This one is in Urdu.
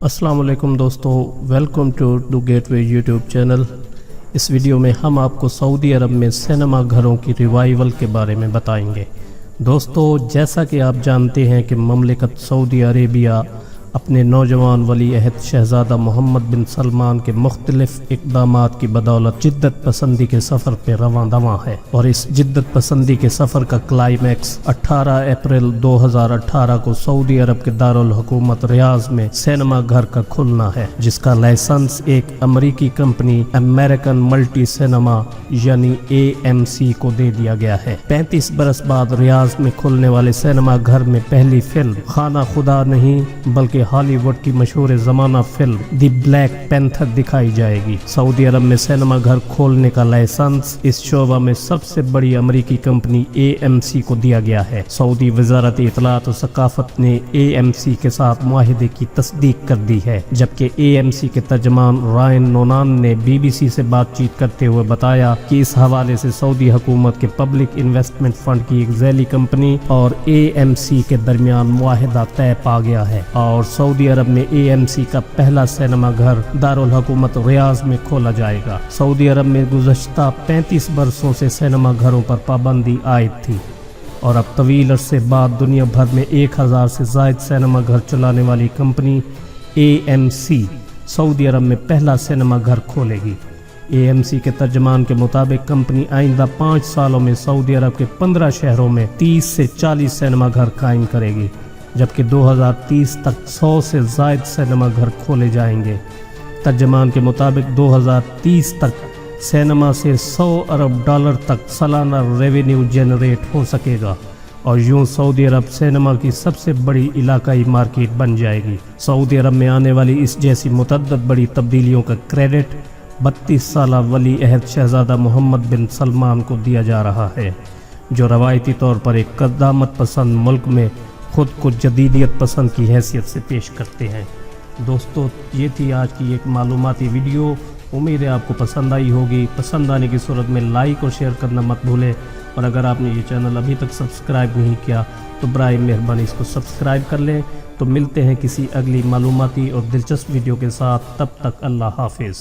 السلام علیکم دوستو، welcome to gateway YouTube channel. اس ویڈیو میں ہم آپ کو سعودی عرب میں سینما گھروں کی ریوائیول کے بارے میں بتائیں گے۔ دوستو، جیسا کہ آپ جانتے ہیں کہ مملکت سعودی عربیہ اپنے نوجوان ولی عہد شہزادہ محمد بن سلمان کے مختلف اقدامات کی بدولت جدت پسندی کے سفر پہ رواں دواں ہے، اور اس جدت پسندی کے سفر کا کلائمیکس 18 اپریل 2018 کو سعودی عرب کے دارالحکومت ریاض میں سینما گھر کا کھلنا ہے، جس کا لائسنس ایک امریکی کمپنی امریکن ملٹی سینما یعنی AMC کو دے دیا گیا ہے۔ 35 برس بعد ریاض میں کھلنے والے سینما گھر میں پہلی فلم خانہ خدا نہیں بلکہ ہالی ووڈ کی مشہور زمانہ فلم دی بلیک پینتھر دکھائی جائے گی۔ سعودی عرب میں سینما گھر کھولنے کا لائسنس اس شعبہ میں سب سے بڑی امریکی کمپنی AMC کو دیا گیا ہے۔ سعودی وزارت اطلاعات و ثقافت نے AMC کے ساتھ معاہدے کی تصدیق کر دی ہے، جبکہ AMC کے ترجمان رائن نونان نے BBC سے بات چیت کرتے ہوئے بتایا کہ اس حوالے سے سعودی حکومت کے پبلک انویسٹمنٹ فنڈ کی ایک ذیلی کمپنی اور AMC کے درمیان معاہدہ طے پا گیا ہے، اور سعودی عرب میں AMC کا پہلا سینما گھر دارالحکومت ریاض میں کھولا جائے گا۔ سعودی عرب میں گزشتہ 35 برسوں سے سینما گھروں پر پابندی عائد تھی، اور اب طویل عرصے بعد دنیا بھر میں 1000 سے زائد سینما گھر چلانے والی کمپنی AMC سعودی عرب میں پہلا سینما گھر کھولے گی۔ AMC کے ترجمان کے مطابق کمپنی آئندہ 5 سالوں میں سعودی عرب کے 15 شہروں میں 30 سے 40 سینما گھر قائم کرے گی، جبکہ 2030 تک 100 سے زائد سینما گھر کھولے جائیں گے۔ ترجمان کے مطابق 2030 تک سینما سے $100 ارب تک سالانہ ریونیو جنریٹ ہو سکے گا، اور یوں سعودی عرب سینما کی سب سے بڑی علاقائی مارکیٹ بن جائے گی۔ سعودی عرب میں آنے والی اس جیسی متعدد بڑی تبدیلیوں کا کریڈٹ 32 سالہ ولی عہد شہزادہ محمد بن سلمان کو دیا جا رہا ہے، جو روایتی طور پر ایک قدامت پسند ملک میں خود کو جدیدیت پسند کی حیثیت سے پیش کرتے ہیں۔ دوستو، یہ تھی آج کی ایک معلوماتی ویڈیو۔ امید ہے آپ کو پسند آئی ہوگی۔ پسند آنے کی صورت میں لائک اور شیئر کرنا مت بھولیں، اور اگر آپ نے یہ چینل ابھی تک سبسکرائب نہیں کیا تو برائے مہربانی اس کو سبسکرائب کر لیں۔ تو ملتے ہیں کسی اگلی معلوماتی اور دلچسپ ویڈیو کے ساتھ، تب تک اللہ حافظ۔